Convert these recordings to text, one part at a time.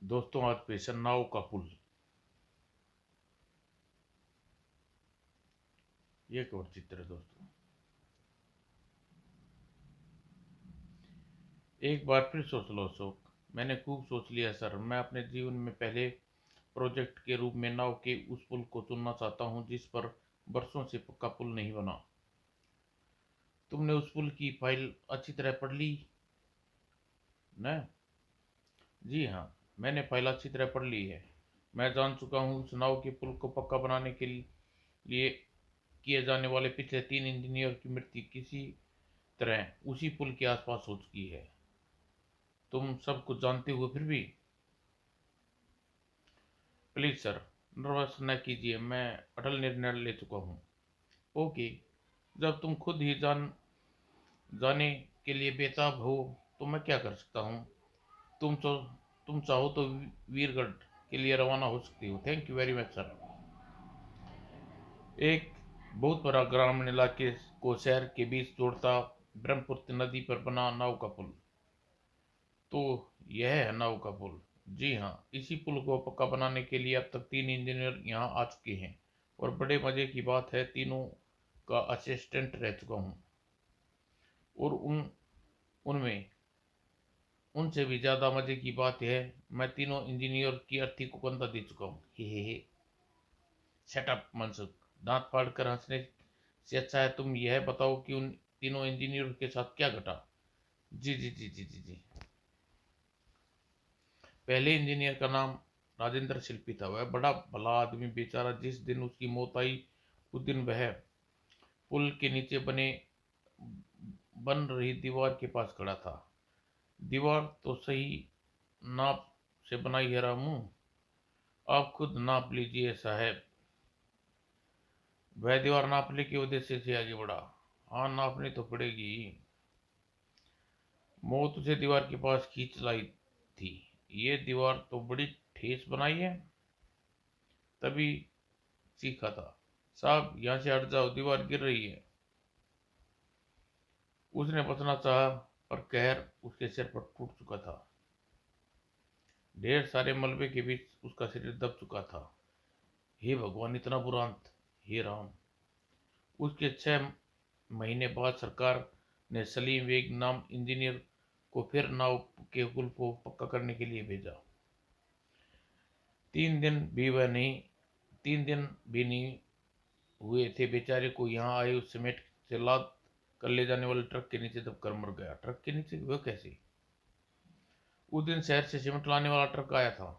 दोस्तों आज पेशन नाव का पुल। ये एक और चित्र है दोस्तों। एक बार फिर सोच लो अशोक, मैंने खूब सोच लिया सर। मैं अपने जीवन में पहले प्रोजेक्ट के रूप में नाव के उस पुल को चुनना चाहता हूँ जिस पर बरसों से पक्का पुल नहीं बना। तुमने उस पुल की फाइल अच्छी तरह पढ़ ली ना? जी हाँ, मैंने फाइल अच्छी तरह पढ़ ली है। मैं जान चुका हूँ उस नाव के पुल को पक्का बनाने के लिए किए जाने वाले पिछले 3 इंजीनियर की मृत्यु किसी तरह उसी पुल के आसपास हो चुकी है। तुम सब कुछ जानते हुए फिर भी। प्लीज सर, नर्वस न कीजिए। मैं अटल निर्णय ले चुका हूँ। ओके, जब तुम खुद ही जाने के लिए बेताब हो तो मैं क्या कर सकता हूँ। तुम तो तुम चाहो तो वीरगढ़ के लिए रवाना हो सकती हो। Thank you very much sir. एक बहुत बड़ा ग्रामीण इलाके को शहर के बीच जोड़ता ब्रह्मपुत्र नदी पर बना नाव का पुल। तो यह है नाव का पुल। जी हाँ, इसी पुल को पक्का बनाने के लिए अब तक 3 इंजीनियर यहाँ आ चुके हैं। और बड़े मजे की बात है, तीनों का असिस्टेंट रह चुका हूँ। और उनमें उनसे भी ज्यादा मजे की बात यह है, मैं तीनों इंजीनियर की अर्थी को कंधा दे चुका हूँ। हे। सेटअप मनसुख, दांत फाड़ कर हंसने से अच्छा है तुम यह बताओ कि उन तीनों इंजीनियर के साथ क्या घटा। जी जी जी जी जी जी। पहले इंजीनियर का नाम राजेंद्र शिल्पी था। वह बड़ा भला आदमी बेचारा, जिस दिन उसकी मौत आई उस दिन वह पुल के नीचे बन रही दीवार के पास खड़ा था। दीवार तो सही नाप से बनाई है रामू, आप खुद नाप लीजिए साहब। वह दीवार नापने के उद्देश्य से आगे बढ़ा। हाँ, नापनी तो पड़ेगी। मौत उसे दीवार के पास खींच लाई थी। ये दीवार तो बड़ी ठेस बनाई है। तभी चीखा था, साहब यहाँ से हट जाओ, दीवार गिर रही है। उसने बचना चाहा पर कहर उसके सिर पर टूट चुका था। ढेर सारे मलबे के बीच उसका शरीर दब चुका था। हे भगवान, इतना बुरा अंत। हे राम। उसके 6 महीने बाद सरकार ने सलीम बेग नाम इंजीनियर को फिर नाव के पुल को पक्का करने के लिए भेजा। 3 दिन भी नहीं हुए थे बेचारे को यहाँ आए उस सीमेंट से लाद कर ले जाने वाले ट्रक के नीचे दबकर मर गया। ट्रक के नीचे वह कैसे? उस दिन शहर से सीमेंट लाने वाला ट्रक आया था।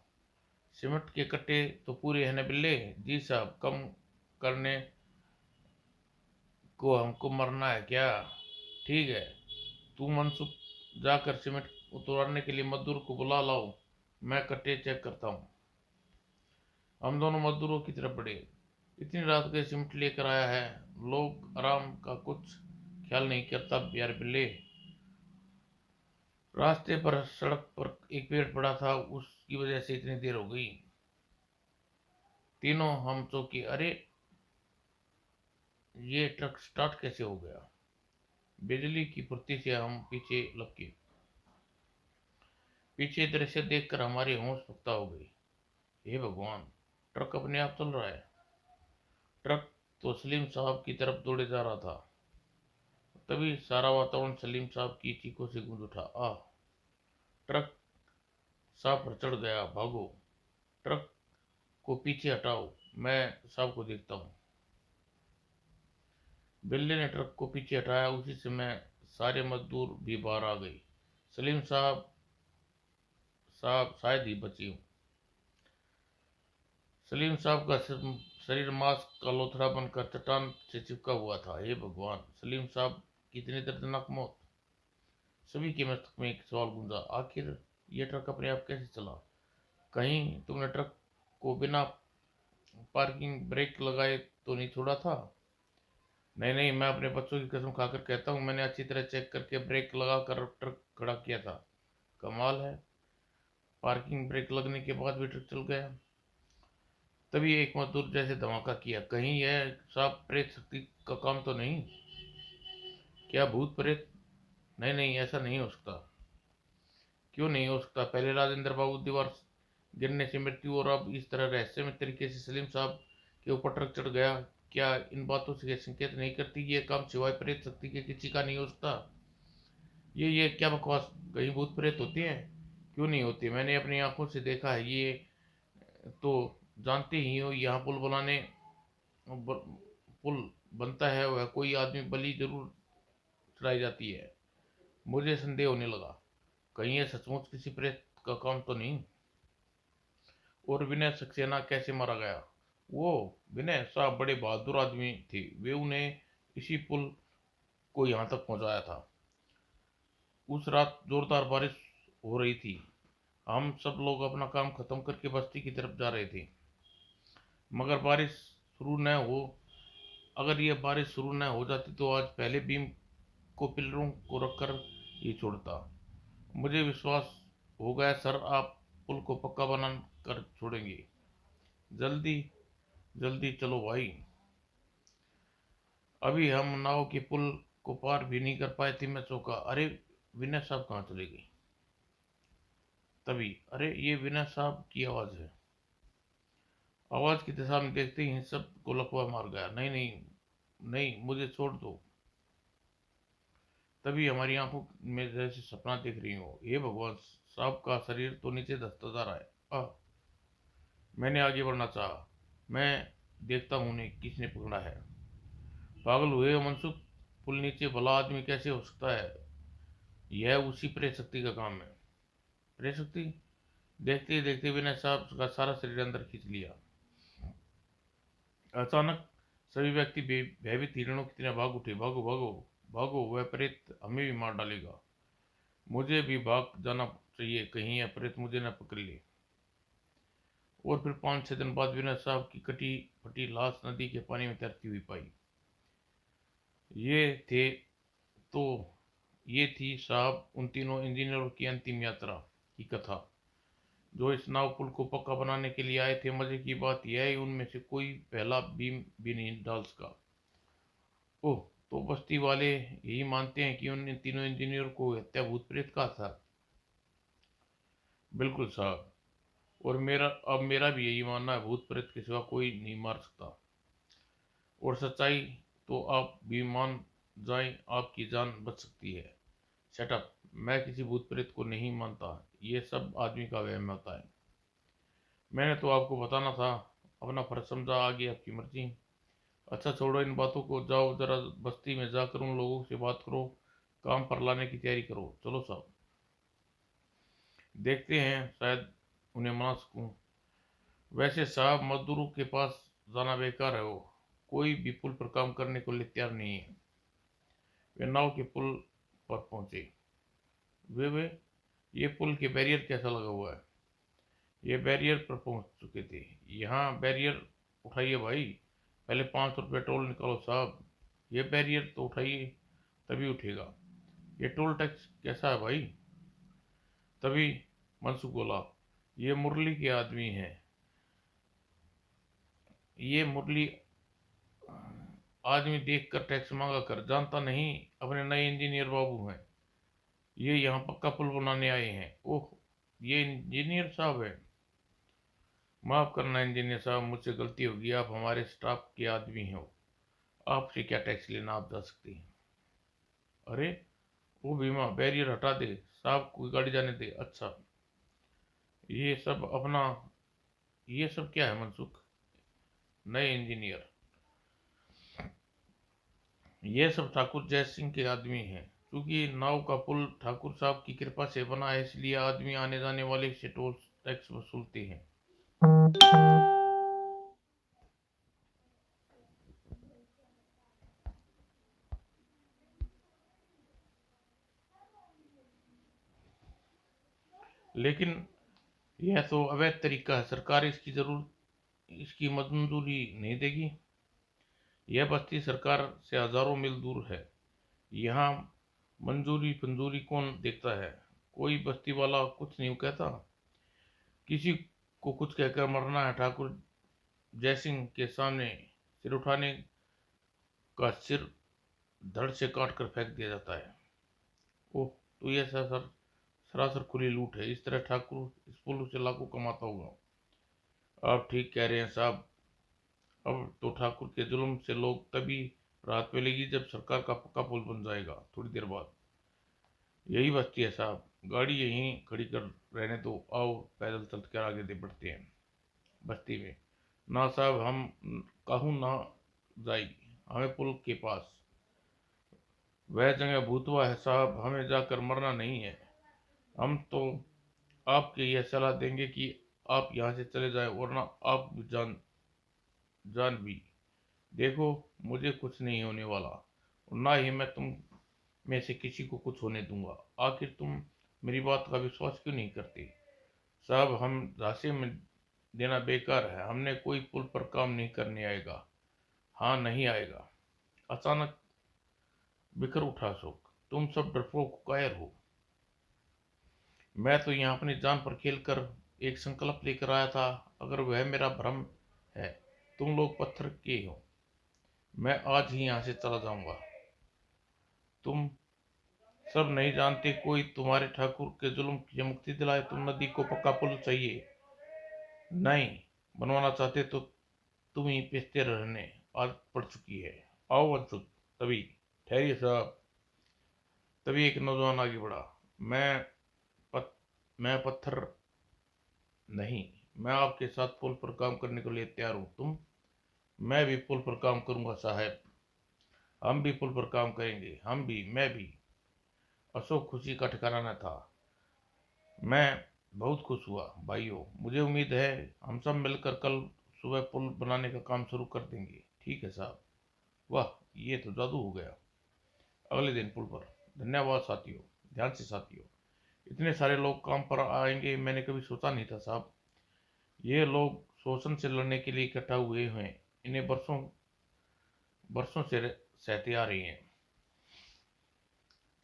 सीमेंट के कट्टे तो पूरे हैं न बिल्ले। जी साहब, कम करने को हमको मरना है क्या? ठीक है, तू मनसुख जाकर सीमेंट उतारने के लिए मजदूर को बुला लाओ, मैं कट्टे चेक करता हूँ। हम दोनों मजदूरों की तरफ बढ़े। इतनी रात के सीमेंट लेकर आया है, लोग आराम का कुछ ख्याल नहीं करता यार बिल्ले। रास्ते पर सड़क पर एक पेड़ पड़ा था, उसकी वजह से इतनी देर हो गई। तीनों हम चौंके। अरे, ये ट्रक स्टार्ट कैसे हो गया? बिजली की फुर्ती से हम पीछे लपके। पीछे दृश्य देखकर हमारे होश पुख्ता हो गए। हे भगवान, ट्रक अपने आप चल रहा है। ट्रक तो सलीम साहब की तरफ दौड़े जा रहा था। तभी सारा वातावरण सलीम साहब की चीखों से गूंज उठा। आह! ट्रक साहब पर चढ़ गया, भागो! ट्रक को पीछे हटाओ, मैं साहब को देखता हूँ। बिल्ली ने ट्रक को पीछे हटाया। उसी समय सारे मजदूर भी बाहर आ गए। सलीम साहब साहब शायद ही बची हूँ। सलीम साहब का शरीर मांस का लोथड़ा बनकर चट्टान से चिपका हुआ था। हे भगवान, सलीम साहब की इतनी दर्दनाक मौत। सभी के मस्तक में एक सवाल गूंजा, आखिर यह ट्रक अपने आप कैसे चला? कहीं तुमने ट्रक को बिना पार्किंग ब्रेक लगाए तो नहीं छोड़ा था? नहीं नहीं, मैं अपने बच्चों की कसम खाकर कहता हूँ, मैंने अच्छी तरह चेक करके ब्रेक लगाकर ट्रक खड़ा किया था। कमाल है, पार्किंग ब्रेक लगने के बाद भी ट्रक चल गया। तभी एक मजदूर जैसे धमाका किया, कहीं यह साफ प्रेत शक्ति का काम तो नहीं? क्या भूत प्रेत? नहीं नहीं, ऐसा नहीं हो सकता। क्यों नहीं हो सकता? पहले राजेंद्र बाबू दीवार गिरने से मृत्यु, और अब इस तरह रहस्यमय तरीके से सलीम साहब के ऊपर ट्रक चढ़ गया। क्या इन बातों से संकेत नहीं करती कि यह काम सिवाय प्रेत शक्ति के किसी का नहीं हो सकता? ये क्या बकवास! कहीं भूत प्रेत होते हैं? क्यों नहीं होते? मैंने अपनी आंखों से देखा है। ये तो जानते ही हो, यहाँ पुल बनता है वह कोई आदमी बलि जरूर चढ़ाई जाती है। मुझे संदेह होने लगा, कहीं ये सचमुच किसी प्रेत का काम तो नहीं। और विनय सक्सेना कैसे मारा गया? वो विनय साहब बड़े बहादुर आदमी थे। वे उन्हें इसी पुल को यहाँ तक पहुँचाया था। उस रात जोरदार बारिश हो रही थी। हम सब लोग अपना काम खत्म करके बस्ती की तरफ जा रहे थे, मगर बारिश शुरू न हो अगर यह बारिश शुरू न हो जाती तो आज पहले बीम को पिलरों को रखकर ही छोड़ता। मुझे विश्वास हो गया सर, आप पुल को पक्का बना कर छोड़ेंगे। जल्दी जल्दी चलो भाई। अभी हम नाव के पुल को पार भी नहीं कर पाए थे, मैं चौंका। अरे, विनय साहब कहाँ चले गए? तभी, अरे ये विनय साहब की आवाज़ है। आवाज़ की दिशा में देखते ही सब को लकवा मार गया। नहीं नहीं नहीं, मुझे छोड़ दो। तभी हमारी आंखों में जैसे सपना देख रही हो। हे भगवान, साहब का शरीर तो नीचे धंसता जा रहा है। मैंने आगे बढ़ना चाहा। मैं देखता हूँ उन्हें किसने पकड़ा है। पागल हुए हो मनसुख? पुल नीचे भला आदमी कैसे हो सकता है? यह उसी प्रेत शक्ति का काम है। प्रेत शक्ति? देखते ही देखते विनय साहब का सारा शरीर अंदर खींच लिया। अचानक सभी व्यक्ति भयभीत हिरणों की तरह भाग उठे। भागो भागो भागो, वह प्रेत हमें भी मार डालेगा। मुझे भी भाग जाना चाहिए, कहीं यह प्रेत मुझे न पकड़ ले। और फिर 5-6 दिन बाद विनय साहब की कटी फटी लाश नदी के पानी में तैरती हुई पाई। ये थे तो ये थी साहब उन तीनों इंजीनियरों की अंतिम यात्रा की कथा, जो इस नाव पुल को पक्का बनाने के लिए आए थे। मजे की बात यह है, उनमें से कोई पहला बीम भी नहीं डाल सका। ओह, तो बस्ती वाले यही मानते हैं कि उन तीनों इंजीनियर को हत्या भूत प्रेत का था? बिल्कुल साहब। और मेरा भी यही मानना है, भूत प्रेत के सिवा कोई नहीं मार सकता। और सच्चाई तो आप भी मान जाएं, आपकी जान बच सकती है। Shut up! मैं किसी भूत प्रेत को नहीं मानता। ये सब आदमी का वहम होता है। मैंने तो आपको बताना था, अपना फर्ज समझा, आगे आपकी मर्जी। अच्छा छोड़ो इन बातों को, जाओ जरा बस्ती में जाकर उन लोगों से बात करो, काम पर लाने की तैयारी करो। चलो साहब, देखते हैं शायद उन्हें मना सकूं। वैसे साहब, मजदूरों के पास जाना बेकार है। वो कोई भी पुल पर काम करने को लिए तैयार नहीं है। वे नाव के पुल पर पहुंचे। वे ये पुल के बैरियर कैसा लगा हुआ है? ये बैरियर पर पहुंच चुके थे। यहाँ बैरियर उठाइए भाई। पहले 5 रुपये टोल निकालो साहब। ये बैरियर तो उठाइए, तभी उठेगा। ये टोल टैक्स कैसा है भाई? तभी मनसुख बोला, ये मुरली के आदमी हैं। ये मुरली आदमी देखकर टैक्स मांगा कर, जानता नहीं अपने नए इंजीनियर बाबू हैं। ये यहाँ पक्का पुल बनाने आए हैं। ओह, ये इंजीनियर साहब है। माफ़ करना इंजीनियर साहब, मुझसे गलती होगी। आप हमारे स्टाफ के आदमी हो, आपसे क्या टैक्स लेना, आप जा सकते हैं। अरे ओ भीमा, बैरियर हटा दे, साहब को गाड़ी जाने दे। अच्छा, ये सब अपना ये सब क्या है मनसुख? नए इंजीनियर, ये सब ठाकुर जय सिंह के आदमी हैं। क्योंकि नाव का पुल ठाकुर साहब की कृपा से बना है, इसलिए आदमी आने जाने वाले से टोल टैक्स वसूलते हैं। लेकिन यह तो अवैध तरीका है, सरकार इसकी मंजूरी नहीं देगी। यह बस्ती सरकार से हजारों मील दूर है। यहाँ मंजूरी पंजूरी कौन देखता है? कोई बस्ती वाला कुछ नहीं कहता। किसी को कुछ कहकर मरना है, ठाकुर जयसिंह के सामने सिर उठाने का सिर धड़ से काट कर फेंक दिया जाता है। ओह, तो ये सर सरासर खुली लूट है। इस तरह ठाकुर इस पुल से लाखों कमाता होगा। आप ठीक कह रहे हैं साहब। अब तो ठाकुर के जुल्म से लोग तभी राहत मिलेगी जब सरकार का पक्का पुल बन जाएगा थोड़ी देर बाद। यही बस्ती है साहब, गाड़ी यहीं खड़ी कर रहने दो, आओ पैदल चल कर आगे दे बढ़ते हैं बस्ती में। ना साहब, हम कहूँ ना जाई, हमें पुल के पास वह जगह भूतवा है साहब, हमें जाकर मरना नहीं है। हम तो आपके यह सलाह देंगे कि आप यहाँ से चले जाएं, वरना आप जान भी। देखो, मुझे कुछ नहीं होने वाला और ना ही मैं तुम में से किसी को कुछ होने दूंगा। आखिर तुम मेरी बात का विश्वास क्यों नहीं करते साहब? हम झांसे में देना बेकार है, हमने कोई पुल पर काम नहीं करने आएगा। हाँ, नहीं आएगा। अचानक बिखर उठा अशोक। तुम सब डरपोक कायर हो। मैं तो यहाँ अपनी जान पर खेलकर एक संकल्प लेकर आया था। अगर वह मेरा भ्रम है, तुम लोग पत्थर के हो, मैं आज ही यहाँ से चला जाऊंगा। तुम सब नहीं जानते, कोई तुम्हारे ठाकुर के जुल्म से मुक्ति दिलाए। तुम नदी को पक्का पुल चाहिए नहीं बनवाना चाहते तो तुम ही पेशते रहने आदत पड़ चुकी है। आओ अनसुख। तभी ठहरिए साहब। तभी एक नौजवान आगे बढ़ा। मैं पत, मैं पत्थर नहीं, मैं आपके साथ पुल पर काम करने के लिए तैयार हूँ। मैं भी पुल पर काम करूंगा साहब। हम भी पुल पर काम करेंगे, हम भी, मैं भी। अशोक खुशी का ठिकाना न था। मैं बहुत खुश हुआ भाइयों। मुझे उम्मीद है हम सब मिलकर कल सुबह पुल बनाने का काम शुरू कर देंगे। ठीक है साहब। वाह, ये तो जादू हो गया। अगले दिन पुल पर। धन्यवाद साथियों। ध्यान से साथियों। इतने सारे लोग काम पर आएंगे मैंने कभी सोचा नहीं था साहब। ये लोग शोषण से लड़ने के लिए इकट्ठा हुए हैं। इन्हें बरसों बरसों से सहते आ रही हैं।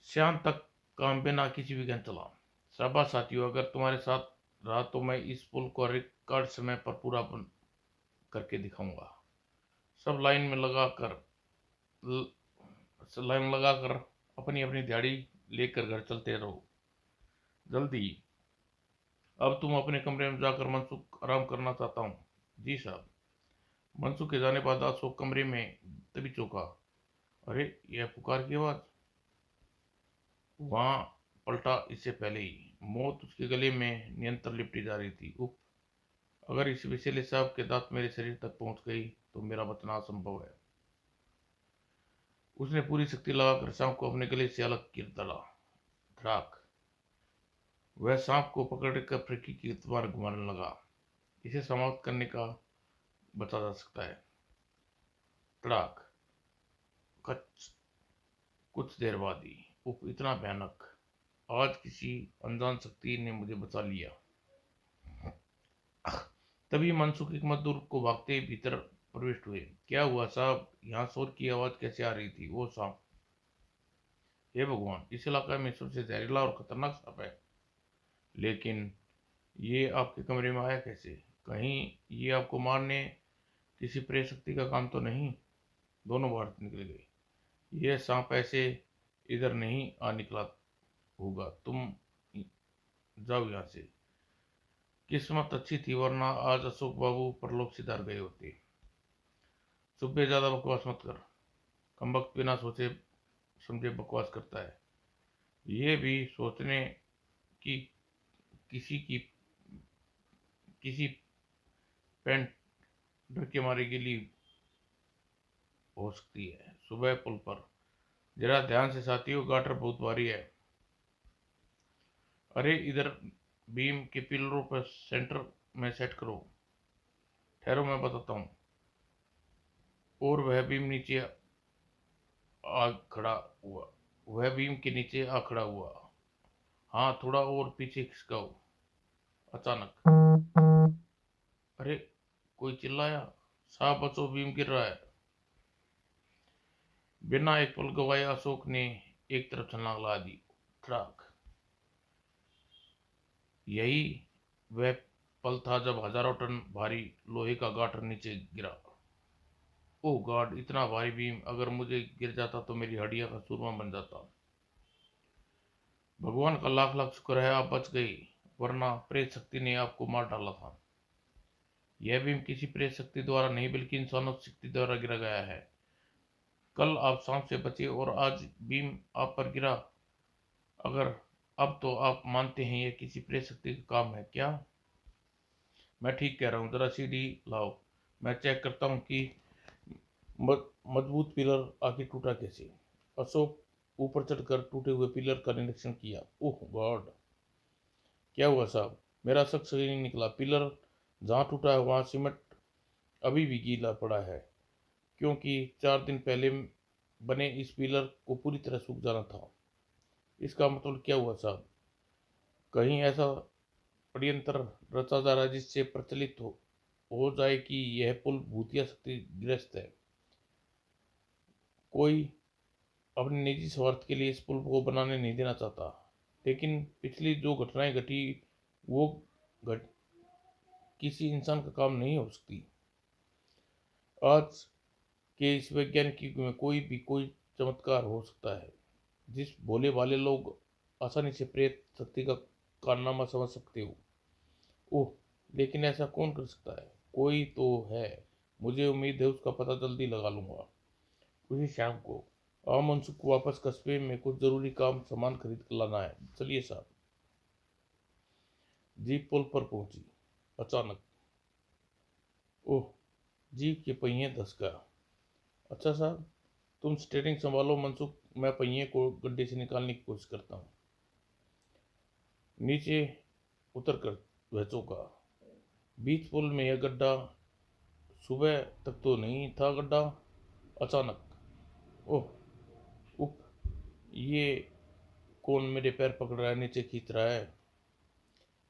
शाम तक काम बिना किसी विघ्न चला। शाबाश साथियों, अगर तुम्हारे साथ रहा तो मैं इस पुल को रिकॉर्ड समय पर पूरा बन करके दिखाऊंगा। सब लाइन लगाकर अपनी अपनी दिहाड़ी लेकर घर चलते रहो जल्दी। अब तुम अपने कमरे में जाकर मनसुख आराम करना चाहता हूँ। जी साहब। मनसुख के जाने बाद अशोक कमरे में तभी चौंका। अरे, यह पुकार की आवाज। वहां पलटा इससे पहले ही। मौत उसके गले में नियंत्रण लिपटी जा रही थी। उफ, अगर इस विषैले सांप के दांत मेरे शरीर तक पहुंच गई तो मेरा बचना असंभव है। उसने पूरी शक्ति लगाकर सांप को अपने गले से अलग कर डाला। धड़ाक। वह सांप को पकड़कर फिरकी की तरह घुमाने लगा। इसे समाप्त करने का बचा जा सकता है। तड़ाक। कच। कुछ देर बाद ही। उफ, इतना भयानक। आज किसी अनजान शक्ति ने मुझे बचा लिया। तभी मनसुख एक मजदूर को भागते भीतर प्रविष्ट हुए। क्या हुआ साहब? यहाँ शोर की आवाज कैसे आ रही थी? वो सांप। हे भगवान, इस इलाके में सबसे जहरीला और खतरनाक सांप है। लेकिन ये आपके कमरे में आया कैसे? कहीं ये आपको मारने किसी प्रेत शक्ति का काम तो नहीं? दोनों बाहर निकल गए। यह सांप ऐसे इधर नहीं आ निकला होगा। तुम जाओ यहाँ से। किस्मत अच्छी थी, वरना आज अशोक बाबू परलोक सिधार गए होते। सुबह ज्यादा बकवास मत कर। कमबख्त बिना सोचे समझे बकवास करता है। ये भी सोचने की किसी की किसी पेंट डर के मारे गिली हो सकती है। सुबह पुल पर। जरा ध्यान से साथियों, गाटर बहुत भारी है। अरे, इधर बीम के पिलरों पर सेंटर में सेट करो। ठहरो, मैं बताता हूँ। और वह बीम नीचे आ खड़ा हुआ। वह बीम के नीचे आ खड़ा हुआ। हाँ, थोड़ा और पीछे खिसकाओ। अचानक। अरे, कोई चिल्लाया। साहब बचो, बीम गिर रहा है। बिना एक पल गवाए अशोक ने एक तरफ छलांग लगा दी। ट्रक। यही वह पल था जब हजारों टन भारी लोहे का गाटर नीचे गिरा। ओह गॉड, इतना भारी बीम अगर मुझे गिर जाता तो मेरी हड्डियां का चूरमा बन जाता। भगवान का लाख लाख शुक्र है आप बच गई, वरना प्रेत शक्ति ने आपको मार डाला था। यह बीम किसी प्रेत शक्ति द्वारा नहीं बल्कि इंसानों की शक्ति द्वारा गिरा गया है। कल आप सांप से बचे और आज बीम आप पर गिरा। अगर अब तो आप मानते हैं यह किसी प्रेत शक्ति का काम है क्या? मैं ठीक कह रहा हूँ, जरा सीढ़ी लाओ, मैं चेक करता हूँ कि मजबूत पिलर आखिर टूटा कैसे। अशोक ऊपर चढ़कर टूटे हुए पिलर का निरीक्षण किया। ओह गॉड, क्या हुआ साहब? मेरा शक सही नहीं निकला। पिलर जहाँ टूटा है वहाँ सीमेंट अभी भी गीला पड़ा है, क्योंकि 4 दिन पहले बने इस पिलर को पूरी तरह सूख जाना था। इसका मतलब क्या हुआ साहब? कहीं ऐसा षड्यंत्र रचा जा रहा है जिससे प्रचलित हो जाए कि यह पुल भूतिया शक्ति ग्रस्त है। कोई अपने निजी स्वार्थ के लिए इस पुल को बनाने नहीं देना चाहता। लेकिन पिछली जो घटनाएं घटी वो घट किसी इंसान का काम नहीं हो सकती। आज के इस वैज्ञानिक युग में कोई चमत्कार हो सकता है। जिस भोले भाले लोग आसानी से प्रेत शक्ति का कारनामा समझ सकते हो। ओह, लेकिन ऐसा कौन कर सकता है? कोई तो है, मुझे उम्मीद है उसका पता जल्दी लगा लूंगा। उसी शाम को मनसुख को वापस कस्बे में कुछ जरूरी काम सामान खरीद कर लाना है। चलिए साहब। जीप पुल पर पहुंची। अचानक ओह, जीप के पहिए धस गया। अच्छा साहब, तुम स्टीयरिंग संभालो मनसुख, मैं पहिए को गड्ढे से निकालने की कोशिश करता हूँ। नीचे उतर कर वह चौंका। बीच पुल में यह गड्ढा, सुबह तक तो नहीं था गड्ढा। अचानक ओह, उप, ये कौन मेरे पैर पकड़ रहा है, नीचे खींच रहा है?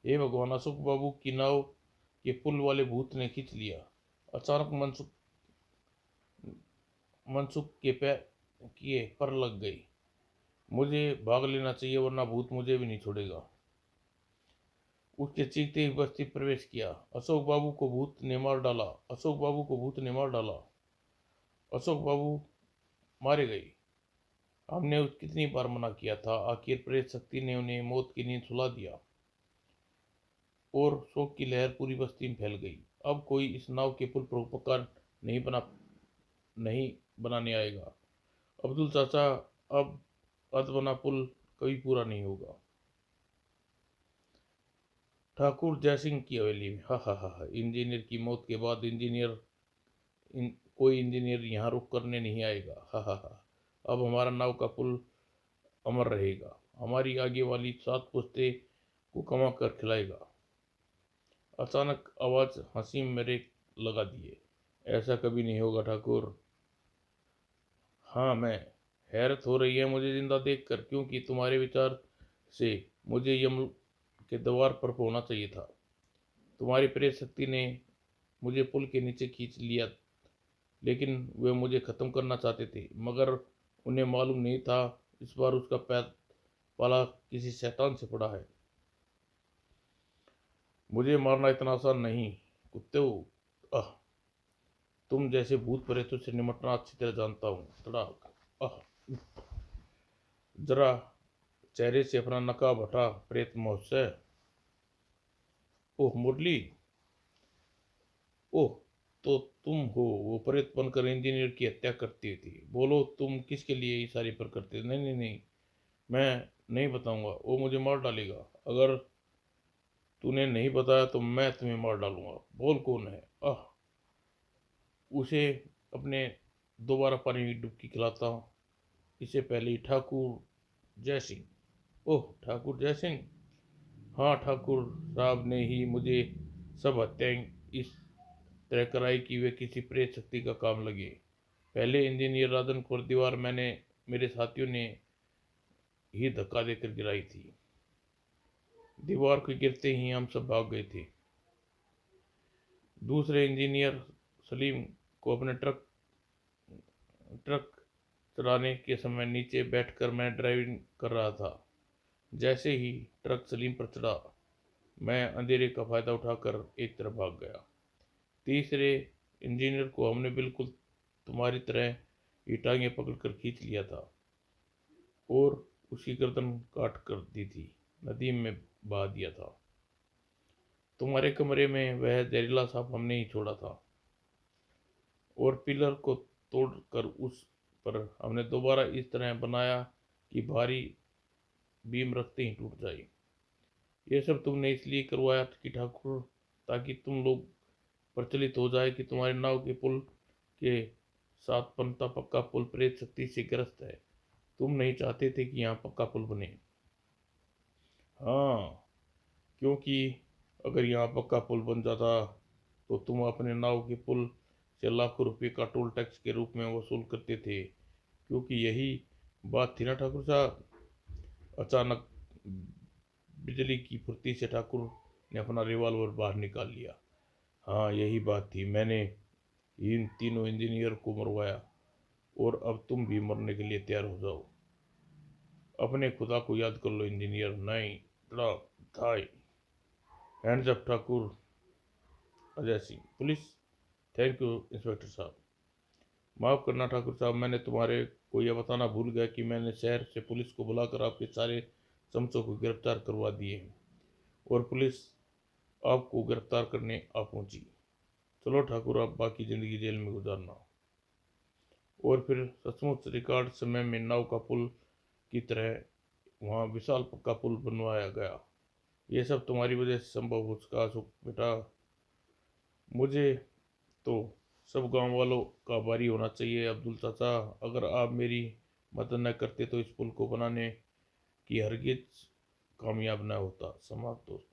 हे भगवान, अशोक बाबू की नाव के पुल वाले भूत ने खींच लिया। अचानक मनसुख के पैर किए पर लग गई। मुझे भाग लेना चाहिए वरना भूत मुझे भी नहीं छोड़ेगा। उसके चीखते ही बस्ती प्रवेश किया। अशोक बाबू को भूत ने मार डाला। अशोक बाबू को भूत ने मार डाला। अशोक बाबू मारे गए। हमने कितनी बार मना किया था, आखिर प्रेत शक्ति ने उन्हें मौत की नींद सुला दिया और शोक की लहर पूरी बस्ती में फैल गई। अब कोई इस नाव के पुल पर उपकार नहीं बनाने आएगा। अब्दुल चाचा, अब अधबना पुल कभी पूरा नहीं होगा। ठाकुर जयसिंह की हवेली में। हा हा हा हा, इंजीनियर की मौत के बाद कोई इंजीनियर यहाँ रुक करने नहीं आएगा। हा हा हा, अब हमारा नाव का पुल अमर रहेगा। हमारी आगे वाली 7 पुश्ते को कमा कर खिलाएगा। अचानक आवाज हंसी मेरे लगा दिए। ऐसा कभी नहीं होगा ठाकुर। हाँ, मैं हैरत हो रही है मुझे जिंदा देखकर, क्योंकि तुम्हारे विचार से मुझे यम के द्वार पर पहुंचना चाहिए था। तुम्हारी प्रेत शक्ति ने मुझे पुल के नीचे खींच लिया, लेकिन वे मुझे खत्म करना चाहते थे, मगर उन्हें मालूम नहीं था इस बार उसका पैर पाला किसी शैतान से पड़ा है। मुझे मारना इतना आसान नहीं कुत्ते। आह, तुम जैसे भूत प्रेतों से निपटना अच्छी तरह जानता हूँ। तड़ाक। आह, जरा चेहरे से अपना नकाब हटा प्रेत महोत्सव। ओह मुरली, ओह, तो तुम हो वो प्रेत बनकर इंजीनियर की हत्या करती थी। बोलो तुम किसके लिए ये सारी पर करते? नहीं नहीं नहीं, मैं नहीं बताऊंगा, वो मुझे मार डालेगा। अगर तूने नहीं बताया तो मैं तुम्हें मार डालूंगा। बोल कौन है? आह, उसे अपने दोबारा पानी की डुबकी खिलाता हूँ। इससे पहले ही ठाकुर जय सिंह। ओह ठाकुर जय सिंह। हाँ, ठाकुर साहब ने ही मुझे सब हत्याएं इस तरह कराई कि वे किसी प्रेत शक्ति का काम लगे। पहले इंजीनियर राधन को दीवार मैंने मेरे साथियों ने ही धक्का देकर गिराई थी। दीवार के गिरते ही हम सब भाग गए थे। दूसरे इंजीनियर सलीम को अपने ट्रक चलाने के समय नीचे बैठकर मैं ड्राइविंग कर रहा था। जैसे ही ट्रक सलीम पर चढ़ा, मैं अंधेरे का फायदा उठाकर एक तरफ भाग गया। तीसरे इंजीनियर को हमने बिल्कुल तुम्हारी तरह ही टांगें पकड़कर खींच लिया था और उसकी गर्दन काट कर दी थी, नदी में बहा दिया था। तुम्हारे कमरे में वह जहरीला सांप हमने ही छोड़ा था, और पिलर को तोड़कर उस पर हमने दोबारा इस तरह बनाया कि भारी बीम रखते ही टूट जाए। ये सब तुमने इसलिए करवाया कि ठाकुर, ताकि तुम लोग प्रचलित हो जाए कि तुम्हारे नाव के पुल के साथ बनता पक्का पुल प्रेत शक्ति से ग्रस्त है। तुम नहीं चाहते थे कि यहाँ पक्का पुल बने। हाँ, क्योंकि अगर यहाँ पक्का पुल बन जाता तो तुम अपने नाव के पुल से लाखों रुपए का टोल टैक्स के रूप में वसूल करते थे, क्योंकि यही बात थी ना ठाकुर साहब। अचानक बिजली की फुर्ती से ठाकुर ने अपना रिवॉल्वर बाहर निकाल लिया। हाँ, यही बात थी। मैंने इन तीनों इंजीनियर को मरवाया, और अब तुम भी मरने के लिए तैयार हो जाओ। अपने खुदा को याद कर लो इंजीनियर। नहीं, थाई hands up Thakur. Ajay Singh, police. Thank you inspector साहब। माफ़ करना ठाकुर साहब, मैंने तुम्हारे को यह बताना भूल गया कि मैंने शहर से पुलिस को बुलाकर आपके सारे चमचों को गिरफ्तार करवा दिए हैं, और पुलिस आपको गिरफ्तार करने आ पहुंची। चलो ठाकुर, आप बाकी ज़िंदगी जेल में गुजारना। और फिर सचमुच रिकॉर्ड समय में नाव का पुल की तरह वहाँ विशाल पक्का पुल बनवाया गया। ये सब तुम्हारी वजह से संभव हो सका अशोक बेटा। मुझे तो सब गांव वालों का भारी होना चाहिए अब्दुल चाचा। अगर आप मेरी मदद न करते तो इस पुल को बनाने की हरगिज कामयाब न होता। समाप्त दोस्तों।